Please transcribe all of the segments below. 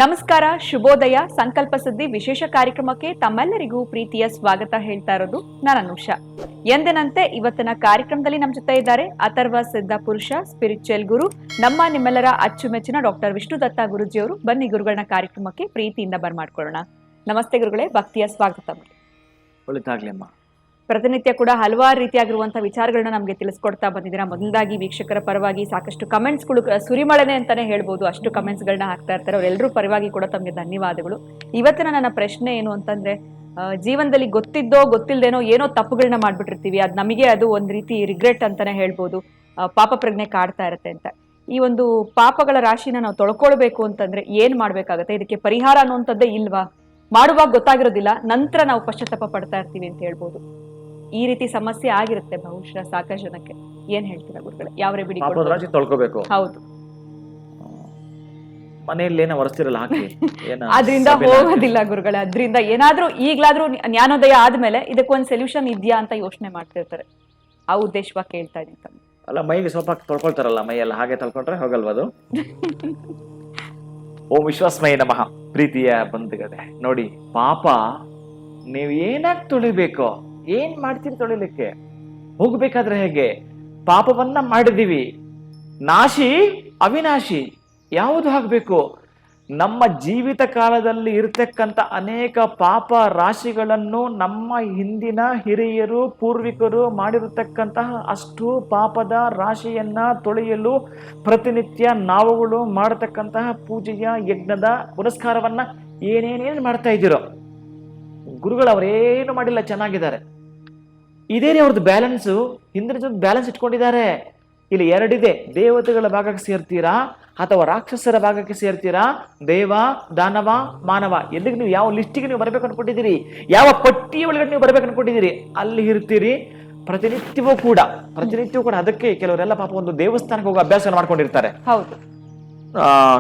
ನಮಸ್ಕಾರ, ಶುಭೋದಯ. ಸಂಕಲ್ಪ ಸುದ್ದಿ ವಿಶೇಷ ಕಾರ್ಯಕ್ರಮಕ್ಕೆ ತಮ್ಮೆಲ್ಲರಿಗೂ ಪ್ರೀತಿಯ ಸ್ವಾಗತ ಹೇಳ್ತಾ ಇರೋದು ನಾನು ಅನುಷಾ. ಎಂದಿನಂತೆ ಇವತ್ತಿನ ಕಾರ್ಯಕ್ರಮದಲ್ಲಿ ನಮ್ಮ ಜೊತೆ ಇದ್ದಾರೆ ಅಥರ್ವ ಸಿದ್ಧ ಪುರುಷ ಸ್ಪಿರಿಚುವಲ್ ಗುರು, ನಿಮ್ಮೆಲ್ಲರ ಅಚ್ಚುಮೆಚ್ಚಿನ ಡಾಕ್ಟರ್ ವಿಷ್ಣುದತ್ತ ಗುರುಜಿಯವರು. ಬನ್ನಿ ಗುರುಗಳನ್ನ ಕಾರ್ಯಕ್ರಮಕ್ಕೆ ಪ್ರೀತಿಯಿಂದ ಬರ್ಮಾಡ್ಕೊಳ್ಳೋಣ. ನಮಸ್ತೆ ಗುರುಗಳೇ, ಭಕ್ತಿಯ ಸ್ವಾಗತ. ಒಳ್ಳೆದಾಗ್ಲಿಮ್ಮ. ಪ್ರತಿನಿತ್ಯ ಕೂಡ ಹಲವಾರು ರೀತಿಯಾಗಿರುವಂತಹ ವಿಚಾರಗಳನ್ನ ನಮಗೆ ತಿಳಿಸ್ಕೊಡ್ತಾ ಬಂದಿದ್ದೀರಾ. ಮೊದಲಾಗಿ ವೀಕ್ಷಕರ ಪರವಾಗಿ ಸಾಕಷ್ಟು ಕಮೆಂಟ್ಸ್ಗಳು ಸುರಿಮಳೆನೆ ಅಂತಾನೆ ಹೇಳ್ಬೋದು, ಅಷ್ಟು ಕಮೆಂಟ್ಸ್ಗಳನ್ನ ಹಾಕ್ತಾ ಇರ್ತಾರೆ. ಅವರೆಲ್ಲರೂ ಪರವಾಗಿ ಕೂಡ ತಮಗೆ ಧನ್ಯವಾದಗಳು. ಇವತ್ತಿನ ನನ್ನ ಪ್ರಶ್ನೆ ಏನು ಅಂತಂದ್ರೆ, ಜೀವನದಲ್ಲಿ ಗೊತ್ತಿದ್ದೋ ಗೊತ್ತಿಲ್ಲದೇನೋ ಏನೋ ತಪ್ಪುಗಳನ್ನ ಮಾಡ್ಬಿಟ್ಟಿರ್ತೀವಿ. ಅದು ಒಂದ್ ರೀತಿ ರಿಗ್ರೆಟ್ ಅಂತಾನೆ ಹೇಳ್ಬೋದು. ಪಾಪ ಪ್ರಜ್ಞೆ ಕಾಡ್ತಾ ಇರುತ್ತೆ ಅಂತ. ಈ ಒಂದು ಪಾಪಗಳ ರಾಶಿನ ನಾವು ತೊಳ್ಕೊಳ್ಬೇಕು ಅಂತಂದ್ರೆ ಏನ್ ಮಾಡ್ಬೇಕಾಗತ್ತೆ? ಇದಕ್ಕೆ ಪರಿಹಾರ ಅನ್ನುವಂಥದ್ದೇ ಇಲ್ವಾ? ಮಾಡುವಾಗ ಗೊತ್ತಾಗಿರೋದಿಲ್ಲ, ನಂತರ ನಾವು ಪಶ್ಚಾತ್ತಾಪ ಪಡ್ತಾ ಇರ್ತೀವಿ ಅಂತ ಹೇಳ್ಬೋದು. ಈ ರೀತಿ ಸಮಸ್ಯೆ ಆಗಿರುತ್ತೆ ಬಹುಶಃ ಸಾಕಷ್ಟು ಜನಕ್ಕೆ. ಏನ್ ಹೇಳ್ತೀರಾ ಗುರುಗಳೇ? ಯಾವ ರೆಮಿಡಿ ತೊಳ್ಕೋಬೇಕು? ಹೌದು, ಮನೆಯಲ್ಲಿ ಏನೋ ಹೊರಸ್ತಿರಲ್ಲ ಹಾಕಿ ಅದ್ರಿಂದ ಹೋಗೋದಿಲ್ಲ ಗುರುಗಳೇ. ಅದ್ರಿಂದ ಏನಾದ್ರೂ ಈಗ್ಲಾದ್ರೂ ಜ್ಞಾನೋದಯ ಆದ್ಮೇಲೆ ಇದಕ್ಕೊಂದ್ ಸೊಲ್ಯೂಷನ್ ಇದೆಯಾ ಅಂತ ಯೋಚನೆ ಮಾಡ್ತಿರ್ತಾರೆ. ಆ ಉದ್ದೇಶವಾಗಿ ಕೇಳ್ತಾ ಇದ್ದೀನಿ. ಅಲ್ಲ, ಮೈಗೆ ಸೋಪ್ ಹಾಕಿ ತೊಳ್ಕೊಳ್ತಾರಲ್ಲ, ಮೈಯೆಲ್ಲ ಹಾಗೆ ತೊಳ್ಕೊಂಡ್ರೆ ಹೋಗಲ್ವದು? ಓಂ ವಿಶ್ವಾಸಮಯ ನಮಃ. ಪ್ರೀತಿಯ ಬಂಧುಗಳೇ, ನೋಡಿ, ಪಾಪ ನೀವು ಏನಾಗಿ ತೊಳಿಬೇಕು, ಏನ್ ಮಾಡ್ತೀರಿ ತೊಳಿಲಿಕ್ಕೆ? ಹೋಗ್ಬೇಕಾದ್ರೆ ಹೇಗೆ? ಪಾಪವನ್ನ ಮಾಡಿದೀವಿ, ನಾಶಿ ಅವಿನಾಶಿ ಯಾವುದು ಹಾಕ್ಬೇಕು? ನಮ್ಮ ಜೀವಿತ ಕಾಲದಲ್ಲಿ ಇರತಕ್ಕಂತ ಅನೇಕ ಪಾಪ ರಾಶಿಗಳನ್ನು ನಮ್ಮ ಹಿಂದಿನ ಹಿರಿಯರು ಪೂರ್ವಿಕರು ಮಾಡಿರತಕ್ಕಂತಹ ಅಷ್ಟು ಪಾಪದ ರಾಶಿಯನ್ನ ತೊಳೆಯಲು ಪ್ರತಿನಿತ್ಯ ನಾವುಗಳು ಮಾಡತಕ್ಕಂತಹ ಪೂಜೆಯ ಯಜ್ಞದ ಪುರಸ್ಕಾರವನ್ನ ಏನೇನೇನು ಮಾಡ್ತಾ ಇದ್ದೀರೋ, ಗುರುಗಳು ಅವರೇನು ಮಾಡಿಲ್ಲ, ಚೆನ್ನಾಗಿದ್ದಾರೆ. ಇದೇನೇ ಅವ್ರದ್ದು ಬ್ಯಾಲೆನ್ಸು, ಹಿಂದಿನ ಬ್ಯಾಲೆನ್ಸ್ ಇಟ್ಕೊಂಡಿದ್ದಾರೆ. ಇಲ್ಲಿ ಎರಡಿದೆ: ದೇವತೆಗಳ ಭಾಗಕ್ಕೆ ಸೇರ್ತೀರಾ ಅಥವಾ ರಾಕ್ಷಸರ ಭಾಗಕ್ಕೆ ಸೇರ್ತೀರಾ? ದೇವ, ದಾನವ, ಮಾನವ, ಎಲ್ಲಿಗೆ ನೀವು ಯಾವ ಲಿಸ್ಟಿಗೆ ನೀವು ಬರಬೇಕು ಅನ್ಕೊಂಡಿದ್ದೀರಿ, ಯಾವ ಪಟ್ಟಿಯ ಒಳಗಡೆ ನೀವು ಬರಬೇಕು ಅನ್ಕೊಂಡಿದ್ದೀರಿ, ಅಲ್ಲಿ ಇರ್ತೀರಿ. ಪ್ರತಿನಿತ್ಯವೂ ಕೂಡ ಅದಕ್ಕೆ ಕೆಲವರೆಲ್ಲ ಪಾಪ ಒಂದು ದೇವಸ್ಥಾನಕ್ಕೆ ಹೋಗೋ ಅಭ್ಯಾಸ ಮಾಡ್ಕೊಂಡಿರ್ತಾರೆ. ಹೌದು,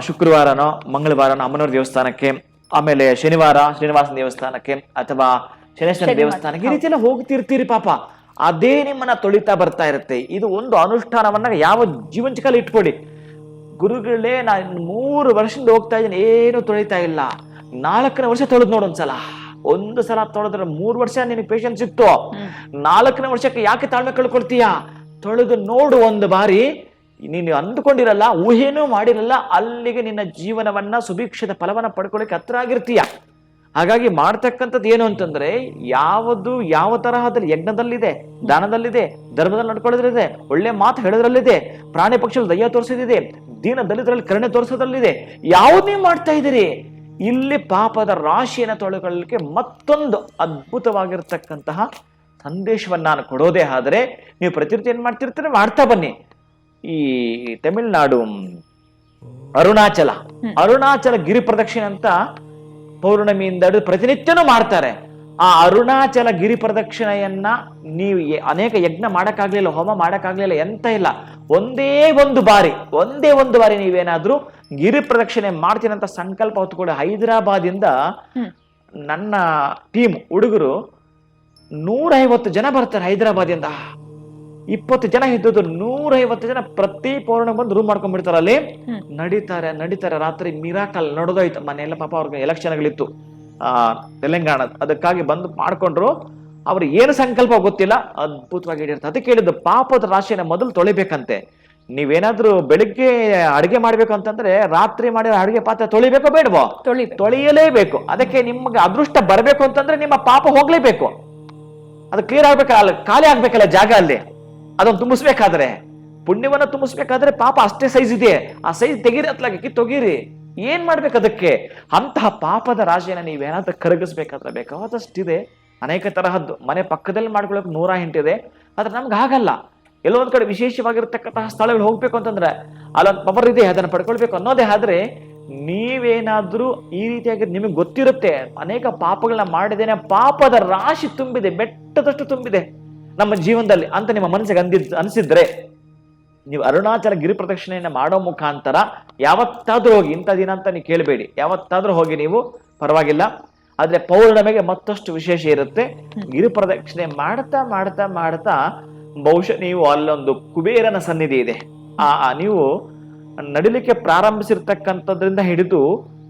ಶುಕ್ರವಾರನೋ ಮಂಗಳವಾರನೋ ಅಮ್ಮನವ್ರ ದೇವಸ್ಥಾನಕ್ಕೆ, ಆಮೇಲೆ ಶನಿವಾರ ಶ್ರೀನಿವಾಸನ ದೇವಸ್ಥಾನಕ್ಕೆ ಅಥವಾ ಶನೇಶ್ವರ ದೇವಸ್ಥಾನಕ್ಕೆ, ಈ ರೀತಿ ಎಲ್ಲ ಹೋಗ್ತಿರ್ತೀರಿ. ಪಾಪ ಅದೇ ನಿಮ್ಮನ್ನ ತೊಳಿತಾ ಬರ್ತಾ ಇರುತ್ತೆ. ಇದು ಒಂದು ಅನುಷ್ಠಾನವನ್ನ ಯಾವ ಜೀವಂಚಕಾಲ ಇಟ್ಕೊಡಿ. ಗುರುಗಳೇ, ನಾನು 3 ವರ್ಷದಿಂದ ಹೋಗ್ತಾ ಇದ್ದೀನಿ, ಏನು ತೊಳಿತಾ ಇಲ್ಲ. 4ನೇ ವರ್ಷ ತೊಳೆದ್ ನೋಡು ಒಂದ್ಸಲ. ಒಂದು ಸಲ ತೊಳೆದ್ರೆ 3 ವರ್ಷ ನಿನಗೆ ಪೇಷನ್ಸ್ ಸಿಕ್ತು. 4ನೇ ವರ್ಷಕ್ಕೆ ಯಾಕೆ ತಾಳ್ಮೆ ಕಳ್ಕೊಳ್ತೀಯ? ತೊಳೆದು ನೋಡು ಒಂದು ಬಾರಿ. ನೀನು ಅಂದುಕೊಂಡಿರಲ್ಲ, ಊಹೇನೂ ಮಾಡಿರಲ್ಲ, ಅಲ್ಲಿಗೆ ನಿನ್ನ ಜೀವನವನ್ನ ಸುಭಿಕ್ಷದ ಫಲವನ್ನ ಪಡ್ಕೊಳ್ಳಿಕ್ಕೆ ಹತ್ರ ಆಗಿರ್ತೀಯ. ಹಾಗಾಗಿ ಮಾಡ್ತಕ್ಕಂಥದ್ದು ಏನು ಅಂತಂದ್ರೆ, ಯಾವ ತರಹದಲ್ಲಿ ಯಜ್ಞದಲ್ಲಿದೆ, ದಾನದಲ್ಲಿದೆ, ಧರ್ಮದಲ್ಲಿ ನಡ್ಕೊಳ್ಳೋದ್ರಲ್ಲಿದೆ, ಒಳ್ಳೆ ಮಾತು ಹೇಳೋದ್ರಲ್ಲಿದೆ, ಪ್ರಾಣಿ ಪಕ್ಷಿಗಳು ದಯ್ಯ ತೋರಿಸೋದಿದೆ, ದೀನ ದಲಿತರಲ್ಲಿ ಕರುಣೆ ತೋರಿಸೋದ್ರಲ್ಲಿದೆ. ಯಾವ್ದು ನೀವು ಮಾಡ್ತಾ ಇದ್ದೀರಿ? ಇಲ್ಲಿ ಪಾಪದ ರಾಶಿಯನ್ನು ತೊಳೆಕೊಳ್ಳಲಿಕ್ಕೆ ಮತ್ತೊಂದು ಅದ್ಭುತವಾಗಿರ್ತಕ್ಕಂತಹ ಸಂದೇಶವನ್ನ ನಾನು ಕೊಡೋದೇ ಆದ್ರೆ, ನೀವು ಪ್ರತಿನಿತ್ಯ ಏನ್ ಮಾಡ್ತಿರ್ತೀರಿ, ಮಾಡ್ತಾ ಬನ್ನಿ. ಈ ತಮಿಳುನಾಡು ಅರುಣಾಚಲ ಗಿರಿ ಪ್ರದಕ್ಷಿಣೆ ಅಂತ ಪೌರ್ಣಮಿಯಿಂದ ಪ್ರತಿನಿತ್ಯನೂ ಮಾಡ್ತಾರೆ. ಆ ಅರುಣಾಚಲ ಗಿರಿ ಪ್ರದಕ್ಷಿಣೆಯನ್ನ ನೀವು ಅನೇಕ ಯಜ್ಞ ಮಾಡಕ್ಕಾಗ್ಲಿಲ್ಲ, ಹೋಮ ಮಾಡಕ್ಕಾಗ್ಲಿಲ್ಲ, ಎಂತ ಇಲ್ಲ, ಒಂದೇ ಒಂದು ಬಾರಿ ನೀವೇನಾದ್ರೂ ಗಿರಿ ಪ್ರದಕ್ಷಿಣೆ ಮಾಡ್ತೀನಿ ಅಂತ ಸಂಕಲ್ಪ ಹೊತ್ಕೊಳ್ಳಿ. ಹೈದರಾಬಾದಿಂದ ನನ್ನ ಟೀಮ್ ಹುಡುಗರು 150 ಜನ ಬರ್ತಾರೆ. ಹೈದರಾಬಾದಿಂದ 20 ಜನ ಇದ್ದದ್ದು 150 ಜನ ಪ್ರತಿ ಪೌರ್ಣಮಿ ಬಂದು ರೂಮ್ ಮಾಡ್ಕೊಂಡ್ಬಿಡ್ತಾರೆ. ಅಲ್ಲಿ ನಡೀತಾರೆ. ರಾತ್ರಿ ಮಿರಾಕಲ್ ನಡೆದೋಯ್ತು. ಮನೆಯೆಲ್ಲ ಪಾಪ ಅವ್ರಿಗೆ ಎಲೆಕ್ಷನ್ಗಳಿತ್ತು ತೆಲಂಗಾಣ, ಅದಕ್ಕಾಗಿ ಬಂದು ಮಾಡ್ಕೊಂಡ್ರು. ಅವ್ರು ಏನು ಸಂಕಲ್ಪ ಗೊತ್ತಿಲ್ಲ, ಅದ್ಭುತವಾಗಿ ಹಿಡಿಯುತ್ತೆ. ಅದಕ್ಕೆ ಹೇಳಿದ್ದು, ಪಾಪದ ರಾಶಿಯನ್ನ ಮೊದಲು ತೊಳಿಬೇಕಂತೆ. ನೀವೇನಾದ್ರೂ ಬೆಳಿಗ್ಗೆ ಅಡಿಗೆ ಮಾಡ್ಬೇಕು ಅಂತಂದ್ರೆ ರಾತ್ರಿ ಮಾಡಿರೋ ಅಡಿಗೆ ಪಾತ್ರೆ ತೊಳಿಬೇಕೋ ಬೇಡವೋ? ತೊಳೆಯಲೇಬೇಕು. ಅದಕ್ಕೆ ನಿಮ್ಗೆ ಅದೃಷ್ಟ ಬರ್ಬೇಕು ಅಂತಂದ್ರೆ ನಿಮ್ಮ ಪಾಪ ಹೋಗ್ಲೇಬೇಕು. ಅದು ಕ್ಲಿಯರ್ ಆಗ್ಬೇಕಲ್ಲ, ಖಾಲಿ ಆಗ್ಬೇಕಲ್ಲ ಜಾಗ ಅಲ್ಲಿ. ಅದನ್ನು ತುಂಬಿಸ್ಬೇಕಾದ್ರೆ, ಪುಣ್ಯವನ್ನ ತುಂಬಿಸ್ಬೇಕಾದ್ರೆ ಪಾಪ ಅಷ್ಟೇ ಸೈಜ್ ಇದೆ, ಆ ಸೈಜ್ ತೆಗೀರಿ, ಅತ್ಲಾಗಿ ಕಿತ್ತೊಗೀರಿ. ಏನ್ ಮಾಡ್ಬೇಕು ಅದಕ್ಕೆ? ಅಂತಹ ಪಾಪದ ರಾಶಿಯನ್ನ ನೀವೇನಾದ್ರೂ ಕರಗಿಸ್ಬೇಕಾದ್ರೆ ಬೇಕಾದಷ್ಟಿದೆ, ಅನೇಕ ತರಹದ್ದು. ಮನೆ ಪಕ್ಕದಲ್ಲಿ ಮಾಡ್ಕೊಳಕ್ 108 ಇದೆ. ಆದ್ರೆ ನಮ್ಗೆ ಆಗಲ್ಲ. ಎಲ್ಲೋ ಒಂದ್ ಕಡೆ ವಿಶೇಷವಾಗಿರ್ತಕ್ಕಂತಹ ಸ್ಥಳಗಳು ಹೋಗ್ಬೇಕು ಅಂತಂದ್ರೆ ಅಲ್ಲೊಂದು ಪವರ್ ಇದೆ, ಅದನ್ನ ಪಡ್ಕೊಳ್ಬೇಕು ಅನ್ನೋದೇ ಆದ್ರೆ, ನೀವೇನಾದ್ರೂ ಈ ರೀತಿಯಾಗಿ ನಿಮಗೆ ಗೊತ್ತಿರುತ್ತೆ, ಅನೇಕ ಪಾಪಗಳನ್ನ ಮಾಡಿದೇನೆ, ಪಾಪದ ರಾಶಿ ತುಂಬಿದೆ, ಬೆಟ್ಟದಷ್ಟು ತುಂಬಿದೆ ನಮ್ಮ ಜೀವನದಲ್ಲಿ ಅಂತ ನಿಮ್ಮ ಮನಸ್ಸಿಗೆ ಅನಿಸಿದ್ರೆ, ನೀವು ಅರುಣಾಚಲ ಗಿರಿ ಪ್ರದಕ್ಷಿಣೆಯನ್ನ ಮಾಡೋ ಮುಖಾಂತರ ಯಾವತ್ತಾದ್ರೂ ಹೋಗಿ, ಇಂಥ ದಿನ ಅಂತ ನೀವು ಕೇಳಬೇಡಿ, ಯಾವತ್ತಾದ್ರೂ ಹೋಗಿ ನೀವು, ಪರವಾಗಿಲ್ಲ. ಆದ್ರೆ ಪೌರ್ಣಮಿಗೆ ಮತ್ತಷ್ಟು ವಿಶೇಷ ಇರುತ್ತೆ. ಗಿರಿ ಪ್ರದಕ್ಷಿಣೆ ಮಾಡ್ತಾ ಬಹುಶಃ ನೀವು ಅಲ್ಲೊಂದು ಕುಬೇರನ ಸನ್ನಿಧಿ ಇದೆ. ನೀವು ನಡಿಲಿಕ್ಕೆ ಪ್ರಾರಂಭಿಸಿರ್ತಕ್ಕಂಥದ್ರಿಂದ ಹಿಡಿದು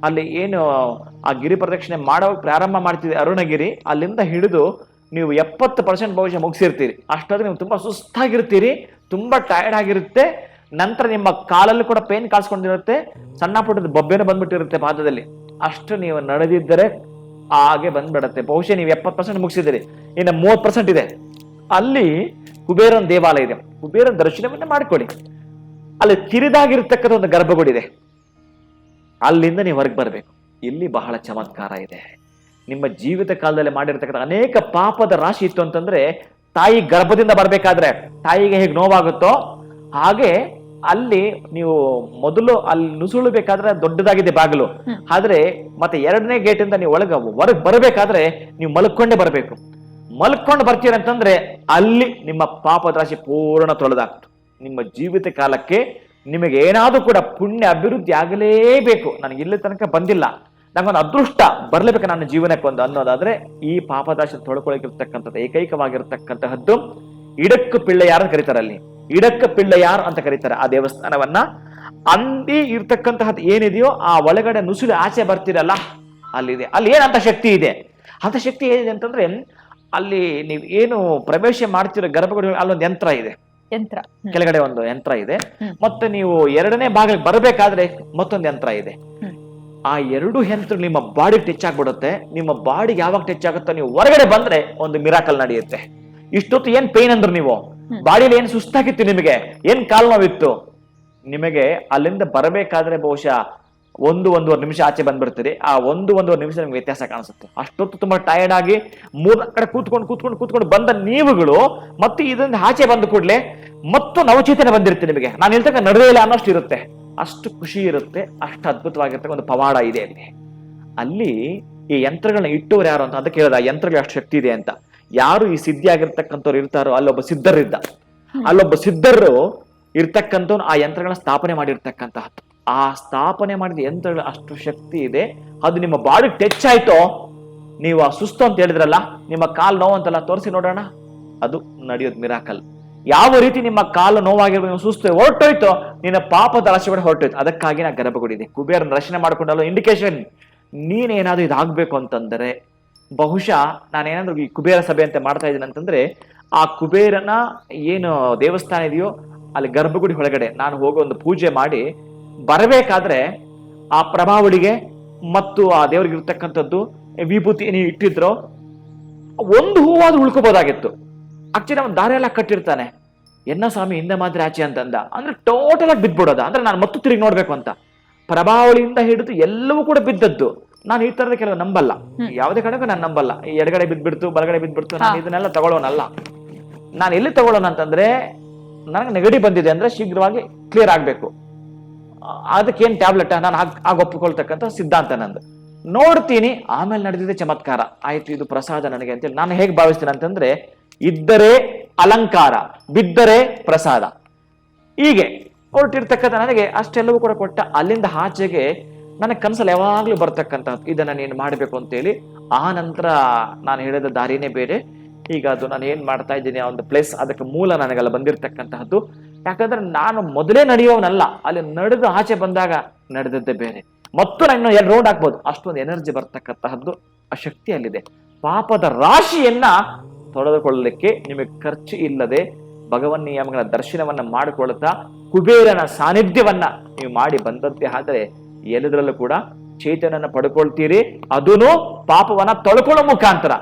ಅಲ್ಲಿ ಏನು ಆ ಗಿರಿ ಪ್ರದಕ್ಷಿಣೆ ಮಾಡೋ ಪ್ರಾರಂಭ ಮಾಡ್ತಿದೆ ಅರುಣಗಿರಿ, ಅಲ್ಲಿಂದ ಹಿಡಿದು ನೀವು 70% ಬಹುಶಃ ಮುಗಿಸಿರ್ತೀರಿ. ಅಷ್ಟೊತ್ತಿಗೆ ನೀವು ತುಂಬಾ ಸುಸ್ತಾಗಿರ್ತೀರಿ, ತುಂಬಾ ಟಯರ್ಡ್ ಆಗಿರುತ್ತೆ. ನಂತರ ನಿಮ್ಮ ಕಾಲಲ್ಲೂ ಕೂಡ ಪೇನ್ ಕಾಣಿಸ್ಕೊಂಡಿರುತ್ತೆ, ಸಣ್ಣ ಪುಟ್ಟದ ಬೊಬ್ಬೆನೂ ಬಂದ್ಬಿಟ್ಟಿರುತ್ತೆ ಪಾದದಲ್ಲಿ. ಅಷ್ಟು ನೀವು ನಡೆದಿದ್ದರೆ ಹಾಗೆ ಬಂದ್ಬಿಡತ್ತೆ. ಬಹುಶಃ ನೀವು 70% ಮುಗಿಸಿದಿರಿ, ಇನ್ನು 30% ಇದೆ. ಅಲ್ಲಿ ಕುಬೇರನ ದೇವಾಲಯ ಇದೆ, ಕುಬೇರನ ದರ್ಶನವನ್ನ ಮಾಡ್ಕೊಳ್ಳಿ. ಅಲ್ಲಿ ಕಿರಿದಾಗಿರ್ತಕ್ಕಂಥ ಒಂದು ಗರ್ಭಗುಡಿ ಇದೆ, ಅಲ್ಲಿಂದ ನೀವು ಹೊರಗೆ ಬರಬೇಕು. ಇಲ್ಲಿ ಬಹಳ ಚಮತ್ಕಾರ ಇದೆ. ನಿಮ್ಮ ಜೀವಿತ ಕಾಲದಲ್ಲಿ ಮಾಡಿರ್ತಕ್ಕಂಥ ಅನೇಕ ಪಾಪದ ರಾಶಿ ಇತ್ತು ಅಂತಂದ್ರೆ, ತಾಯಿ ಗರ್ಭದಿಂದ ಬರ್ಬೇಕಾದ್ರೆ ತಾಯಿಗೆ ಹೇಗೆ ನೋವಾಗುತ್ತೋ ಹಾಗೆ ಅಲ್ಲಿ ನೀವು ಮೊದಲು ಅಲ್ಲಿ ನುಸುಳಬೇಕಾದ್ರೆ ದೊಡ್ಡದಾಗಿದೆ ಬಾಗಿಲು, ಆದ್ರೆ ಮತ್ತೆ 2ನೇ ಗೇಟಿಂದ ನೀವು ಹೊರಗೆ ಬರಬೇಕಾದ್ರೆ ನೀವು ಮಲ್ಕೊಂಡೇ ಬರಬೇಕು. ಮಲ್ಕೊಂಡು ಬರ್ತೀರಂತಂದ್ರೆ ಅಲ್ಲಿ ನಿಮ್ಮ ಪಾಪದ ರಾಶಿ ಪೂರ್ಣ ತೊಳೆದಾಗ್ತು. ನಿಮ್ಮ ಜೀವಿತ ಕಾಲಕ್ಕೆ ನಿಮಗೆ ಏನಾದ್ರೂ ಕೂಡ ಪುಣ್ಯ ಅಭಿವೃದ್ಧಿ ಆಗಲೇಬೇಕು. ನನಗೆ ಇಲ್ಲಿ ತನಕ ಬಂದಿಲ್ಲ, ನಂಗೊಂದು ಅದೃಷ್ಟ ಬರ್ಲೇಬೇಕು ನನ್ನ ಜೀವನಕ್ಕೆ ಒಂದು ಅನ್ನೋದಾದ್ರೆ ಈ ಪಾಪದಾಶ ತೊಳ್ಕೊಳಕಿರ್ತಕ್ಕಂಥದ್ದು ಏಕೈಕವಾಗಿರ್ತಕ್ಕಂತಹದ್ದು ಇಡಕ್ಕು ಪಿಳ್ಳೆಯಾರ್ ಅಂತ ಕರೀತಾರೆ. ಅಲ್ಲಿ ಇಡಕ್ಕ ಪಿಳ್ಳೆಯಾರ್ ಅಂತ ಕರೀತಾರೆ ಆ ದೇವಸ್ಥಾನವನ್ನ. ಅಂದಿ ಇರ್ತಕ್ಕಂತಹದ್ದು ಏನಿದೆಯೋ ಆ ಒಳಗಡೆ ನುಸುಳಿ ಆಚೆ ಬರ್ತೀರಲ್ಲ ಅಲ್ಲಿದೆ. ಅಲ್ಲಿ ಏನಂತ ಶಕ್ತಿ ಇದೆ, ಅಂತ ಶಕ್ತಿ ಏನಿದೆ ಅಂತಂದ್ರೆ ಅಲ್ಲಿ ನೀವು ಏನು ಪ್ರವೇಶ ಮಾಡ್ತಿರೋ ಗರ್ಭಗುಡಿ ಅಲ್ಲೊಂದು ಯಂತ್ರ ಇದೆ, ಯಂತ್ರ ಕೆಳಗಡೆ ಒಂದು ಯಂತ್ರ ಇದೆ. ಮತ್ತೆ ನೀವು 2ನೇ ಭಾಗಕ್ಕೆ ಬರಬೇಕಾದ್ರೆ ಮತ್ತೊಂದು ಯಂತ್ರ ಇದೆ. ಆ 2 ಯಂತ್ರ ನಿಮ್ಮ ಬಾಡಿ ಟಚ್ ಆಗ್ಬಿಡುತ್ತೆ. ನಿಮ್ಮ ಬಾಡಿಗೆ ಯಾವಾಗ ಟಚ್ ಆಗುತ್ತೋ ನೀವು ಹೊರಗಡೆ ಬಂದ್ರೆ ಒಂದು ಮಿರಾಕಲ್ ನಡೆಯುತ್ತೆ. ಇಷ್ಟೊತ್ತು ಏನ್ ಪೇನ್ ಅಂದ್ರು, ನೀವು ಬಾಡಿಯಲ್ಲಿ ಏನ್ ಸುಸ್ತಾಗಿತ್ತು, ನಿಮಗೆ ಏನ್ ಕಾಲ್ ನೋವಿತ್ತು, ನಿಮಗೆ ಅಲ್ಲಿಂದ ಬರಬೇಕಾದ್ರೆ ಬಹುಶಃ 1-1.5 ನಿಮಿಷ ಆಚೆ ಬಂದ್ಬಿಡ್ತೀರಿ. ಆ 1-1.5 ನಿಮಿಷ ನಿಮ್ಗೆ ವ್ಯತ್ಯಾಸ ಕಾಣಿಸುತ್ತೆ. ಅಷ್ಟೊತ್ತು ತುಂಬಾ ಟಯರ್ಡ್ ಆಗಿ 3 ಕಡೆ ಕೂತ್ಕೊಂಡು ಬಂದ ನೀವುಗಳು ಮತ್ತೆ ಇದರಿಂದ ಆಚೆ ಬಂದ ಕೂಡಲೇ ಮತ್ತು ನವಚೇತನ ಬಂದಿರುತ್ತೆ ನಿಮಗೆ. ನಾನು ಹೇಳ್ತಕ್ಕ ನಡೆದೇ ಇಲ್ಲ ಅನ್ನೋಷ್ಟು ಇರುತ್ತೆ, ಅಷ್ಟು ಖುಷಿ ಇರುತ್ತೆ, ಅಷ್ಟು ಅದ್ಭುತವಾಗಿರ್ತಕ್ಕ ಒಂದು ಪವಾಡ ಇದೆ ಅಲ್ಲಿ. ಅಲ್ಲಿ ಈ ಯಂತ್ರಗಳನ್ನ ಇಟ್ಟವ್ರು ಯಾರು ಅಂತ ಅದಕ್ಕೆ ಹೇಳಿದ, ಯಂತ್ರಗಳು ಅಷ್ಟು ಶಕ್ತಿ ಇದೆ ಅಂತ. ಯಾರು ಈ ಸಿದ್ಧಿ ಆಗಿರ್ತಕ್ಕಂಥವ್ರು ಇರ್ತಾರೋ ಅಲ್ಲೊಬ್ಬ ಸಿದ್ಧರಿದ್ದ, ಅಲ್ಲೊಬ್ಬ ಸಿದ್ಧರು ಇರ್ತಕ್ಕಂಥವ್ನು ಆ ಯಂತ್ರಗಳನ್ನ ಸ್ಥಾಪನೆ ಮಾಡಿರ್ತಕ್ಕಂತಹದ್ದು. ಆ ಸ್ಥಾಪನೆ ಮಾಡಿದ ಯಂತ್ರಗಳ ಅಷ್ಟು ಶಕ್ತಿ ಇದೆ. ಅದು ನಿಮ್ಮ ಬಾಡಿ ಟಚ್ ಆಯ್ತೋ, ನೀವು ಆ ಸುಸ್ತು ಅಂತ ಹೇಳಿದ್ರಲ್ಲ, ನಿಮ್ಮ ಕಾಲು ನೋವು ಅಂತಲ್ಲ, ತೋರಿಸಿ ನೋಡೋಣ. ಅದು ನಡೆಯೋದು ಮಿರಾಕಲ್. ಯಾವ ರೀತಿ ನಿಮ್ಮ ಕಾಲು ನೋವಾಗಿರ್ಬೋದು, ಸುಸ್ತು ಹೊರಟೋಯ್ತೋ, ನಿನ್ನ ಪಾಪದ ರಾಶಿ ಕೂಡ ಹೊರಟೋಯ್ತು. ಅದಕ್ಕಾಗಿ ನಾ ಗರ್ಭಗುಡಿ ಇದೆ, ಕುಬೇರನ ದರ್ಶನ ಮಾಡ್ಕೊಂಡಲ್ಲ ಇಂಡಿಕೇಶನ್. ನೀನೇನಾದ್ರೂ ಇದಾಗಬೇಕು ಅಂತಂದರೆ ಬಹುಶಃ ನಾನೇನಾದ್ರೂ ಈ ಕುಬೇರ ಸಭೆ ಅಂತ ಮಾಡ್ತಾ ಇದ್ದೀನಿ ಅಂತಂದ್ರೆ, ಆ ಕುಬೇರನ ಏನು ದೇವಸ್ಥಾನ ಇದೆಯೋ ಅಲ್ಲಿ ಗರ್ಭಗುಡಿ ಒಳಗಡೆ ನಾನು ಹೋಗೋ ಒಂದು ಪೂಜೆ ಮಾಡಿ ಬರಬೇಕಾದ್ರೆ ಆ ಪ್ರಭಾವಳಿಗೆ ಮತ್ತು ಆ ದೇವರಿಗೆ ಇರ್ತಕ್ಕಂಥದ್ದು ವಿಭೂತಿ ನೀವು ಇಟ್ಟಿದ್ರು ಒಂದು ಹೂವಾದ್ರೂ ಉಳ್ಕೋಬಹುದಾಗಿತ್ತು. ಆಕ್ಚುಲಿ ಅವನು ದಾರಿ ಎಲ್ಲ ಕಟ್ಟಿರ್ತಾನೆ, ಎನ್ನ ಸ್ವಾಮಿ ಹಿಂದೆ ಮಾತ್ರ ಆಚೆ ಅಂತಂದ ಅಂದ್ರೆ ಟೋಟಲ್ ಆಗಿ ಬಿದ್ಬಿಡೋದ, ಅಂದ್ರೆ ನಾನು ಮತ್ತು ತಿರುಗಿ ನೋಡ್ಬೇಕು ಅಂತ. ಪ್ರಭಾವಳಿಯಿಂದ ಹಿಡಿದು ಎಲ್ಲವೂ ಕೂಡ ಬಿದ್ದದ್ದು. ನಾನು ಈ ತರದ ಕೆಲವು ನಂಬಲ್ಲ, ಯಾವುದೇ ಕಡೆಗೂ ನಾನು ನಂಬಲ್ಲ. ಈ ಎಡಗಡೆ ಬಿದ್ಬಿಡ್ತು ಬಲಗಡೆ ಬಿದ್ಬಿಡ್ತು, ನಾನು ಇದನ್ನೆಲ್ಲ ತಗೊಳ್ಳೋನಲ್ಲ. ನಾನು ಎಲ್ಲಿ ತಗೊಳ್ಳೋಣ ಅಂತಂದ್ರೆ, ನನಗೆ ನೆಗಡಿ ಬಂದಿದೆ ಅಂದ್ರೆ ಶೀಘ್ರವಾಗಿ ಕ್ಲಿಯರ್ ಆಗ್ಬೇಕು, ಅದಕ್ಕೇನ್ ಟ್ಯಾಬ್ಲೆಟ್ ನಾನು ಆಗ ಒಪ್ಪಿಕೊಳ್ತಕ್ಕಂಥ ಸಿದ್ಧಾಂತ ನಂದು. ನೋಡ್ತೀನಿ, ಆಮೇಲೆ ನಡೆದಿದೆ ಚಮತ್ಕಾರ, ಆಯ್ತು ಇದು ಪ್ರಸಾದ ನನಗೆ ಅಂತೇಳಿ ನಾನು ಹೇಗೆ ಭಾವಿಸ್ತೀನಿ ಅಂತಂದ್ರೆ, ಇದ್ದರೆ ಅಲಂಕಾರ, ಬಿದ್ದರೆ ಪ್ರಸಾದ, ಹೀಗೆ ಹೊರಟಿರ್ತಕ್ಕಂಥ ನನಗೆ ಅಷ್ಟೆಲ್ಲವೂ ಕೂಡ ಕೊಟ್ಟ. ಅಲ್ಲಿಂದ ಆಚೆಗೆ ನನಗೆ ಕನಸಲ್ಲಿ ಯಾವಾಗ್ಲೂ ಬರ್ತಕ್ಕಂಥದ್ದು ಇದನ್ನ ನೀನು ಮಾಡಬೇಕು ಅಂತೇಳಿ. ಆ ನಂತರ ನಾನು ಹೇಳಿದ ದಾರಿನೇ ಬೇರೆ. ಈಗ ಅದು ನಾನು ಏನ್ ಮಾಡ್ತಾ ಇದ್ದೀನಿ ಆ ಒಂದು ಪ್ಲೇಸ್, ಅದಕ್ಕೆ ಮೂಲ ನನಗೆಲ್ಲ ಬಂದಿರತಕ್ಕಂತಹದ್ದು. ಯಾಕಂದ್ರೆ ನಾನು ಮೊದಲೇ ನಡೆಯೋವನಲ್ಲ, ಅಲ್ಲಿ ನಡೆದು ಆಚೆ ಬಂದಾಗ ನಡೆದದ್ದೇ ಬೇರೆ. ಮತ್ತು ನಾನು 2 ರೌಂಡ್ ಹಾಕ್ಬೋದು, ಅಷ್ಟೊಂದು ಎನರ್ಜಿ ಬರ್ತಕ್ಕಂತಹದ್ದು, ಆ ಶಕ್ತಿ ಅಲ್ಲಿದೆ. ಪಾಪದ ರಾಶಿಯನ್ನ ತೊಳೆದುಕೊಳ್ಳಲಿಕ್ಕೆ ನಿಮಗೆ ಖರ್ಚು ಇಲ್ಲದೆ ಭಗವನ್ ನಿಯಮಗಳ ದರ್ಶನವನ್ನ ಮಾಡಿಕೊಳ್ತಾ ಕುಬೇರನ ಸಾನ್ನಿಧ್ಯವನ್ನ ನೀವು ಮಾಡಿ ಬಂದಂತೆ ಆದರೆ ಎಲ್ಲದರಲ್ಲೂ ಕೂಡ ಚೇತನನ್ನ ಪಡ್ಕೊಳ್ತೀರಿ, ಅದೂ ಪಾಪವನ್ನ ತೊಳ್ಕೊಳ್ಳೋ ಮುಖಾಂತರ.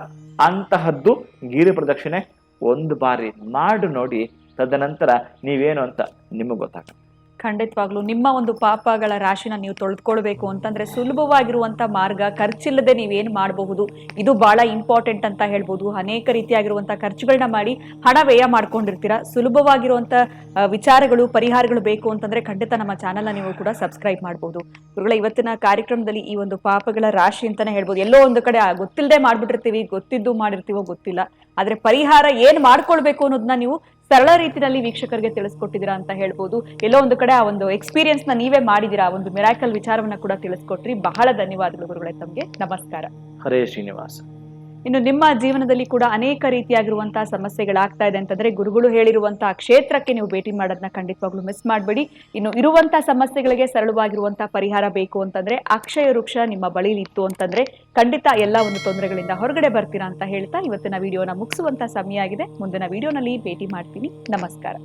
ಅಂತಹದ್ದು ಗಿರಿ ಪ್ರದಕ್ಷಿಣೆ 1 ಬಾರಿ ಮಾಡಿ ನೋಡಿ, ತದನಂತರ ನೀವೇನು ಅಂತ ನಿಮಗೆ ಗೊತ್ತಾಗುತ್ತೆ. ಖಂಡಿತವಾಗ್ಲೂ ನಿಮ್ಮ ಒಂದು ಪಾಪಗಳ ರಾಶಿನ ನೀವು ತೊಳೆದುಕೊಳ್ಬೇಕು ಅಂತಂದ್ರೆ ಸುಲಭವಾಗಿರುವಂತ ಮಾರ್ಗ, ಖರ್ಚಿಲ್ಲದೆ ನೀವೇನು ಮಾಡಬಹುದು, ಇದು ಬಹಳ ಇಂಪಾರ್ಟೆಂಟ್ ಅಂತ ಹೇಳ್ಬೋದು. ಅನೇಕ ರೀತಿಯಾಗಿರುವಂತಹ ಖರ್ಚುಗಳನ್ನ ಮಾಡಿ ಹಣ ವ್ಯಯ ಮಾಡ್ಕೊಂಡಿರ್ತೀರಾ. ಸುಲಭವಾಗಿರುವಂತ ವಿಚಾರಗಳು, ಪರಿಹಾರಗಳು ಬೇಕು ಅಂತಂದ್ರೆ ಖಂಡಿತ ನಮ್ಮ ಚಾನೆಲ್ನ ನೀವು ಕೂಡ ಸಬ್ಸ್ಕ್ರೈಬ್ ಮಾಡಬಹುದು. ಗುರುಗಳ ಇವತ್ತಿನ ಕಾರ್ಯಕ್ರಮದಲ್ಲಿ ಈ ಒಂದು ಪಾಪಗಳ ರಾಶಿ ಅಂತಾನೆ ಹೇಳ್ಬೋದು. ಎಲ್ಲೋ ಒಂದು ಕಡೆ ಗೊತ್ತಿಲ್ಲದೆ ಮಾಡ್ಬಿಟ್ಟಿರ್ತೀವಿ, ಗೊತ್ತಿದ್ದು ಮಾಡಿರ್ತೀವೋ ಗೊತ್ತಿಲ್ಲ, ಆದ್ರೆ ಪರಿಹಾರ ಏನ್ ಮಾಡ್ಕೊಳ್ಬೇಕು ಅನ್ನೋದನ್ನ ನೀವು ಸರಳ ರೀತಿಯಲ್ಲಿ ವೀಕ್ಷಕರಿಗೆ ತಿಳಿಸ್ಕೊಟ್ಟಿದ್ದೀರಾ ಅಂತ ಹೇಳ್ಬೋದು. ಎಲ್ಲೋ ಒಂದು ಕಡೆ ಆ ಒಂದು ಎಕ್ಸ್ಪೀರಿಯನ್ಸ್ ನ ನೀವೇ ಮಾಡಿದಿರಾ, ಒಂದು ಮಿರಾಕಲ್ ವಿಚಾರವನ್ನ ಕೂಡ ತಿಳಿಸ್ಕೊಟ್ರಿ. ಬಹಳ ಧನ್ಯವಾದಗಳು ಗುರುಗಳೇ, ತಮಗೆ ನಮಸ್ಕಾರ. ಹರೇ ಶ್ರೀನಿವಾಸ. ಇನ್ನು ನಿಮ್ಮ ಜೀವನದಲ್ಲಿ ಕೂಡ ಅನೇಕ ರೀತಿಯಾಗಿರುವಂತಹ ಸಮಸ್ಯೆಗಳಾಗ್ತಾ ಇದೆ ಅಂತಂದ್ರೆ ಗುರುಗಳು ಹೇಳಿರುವಂತಹ ಕ್ಷೇತ್ರಕ್ಕೆ ನೀವು ಭೇಟಿ ಮಾಡೋದನ್ನ ಖಂಡಿತವಾಗ್ಲೂ ಮಿಸ್ ಮಾಡಬೇಡಿ. ಇನ್ನು ಇರುವಂತಹ ಸಮಸ್ಯೆಗಳಿಗೆ ಸರಳವಾಗಿರುವಂತಹ ಪರಿಹಾರ ಬೇಕು ಅಂತಂದ್ರೆ ಅಕ್ಷಯ ವೃಕ್ಷ ನಿಮ್ಮ ಬಳಿಲಿ ಇತ್ತು ಅಂತಂದ್ರೆ ಖಂಡಿತ ಎಲ್ಲ ಒಂದು ತೊಂದರೆಗಳಿಂದ ಹೊರಗಡೆ ಬರ್ತೀರಾ ಅಂತ ಹೇಳ್ತಾ ಇವತ್ತಿನ ವಿಡಿಯೋನ ಮುಗಿಸುವಂತ ಸಮಯ ಆಗಿದೆ. ಮುಂದಿನ ವಿಡಿಯೋನಲ್ಲಿ ಭೇಟಿ ಮಾಡ್ತೀನಿ. ನಮಸ್ಕಾರ.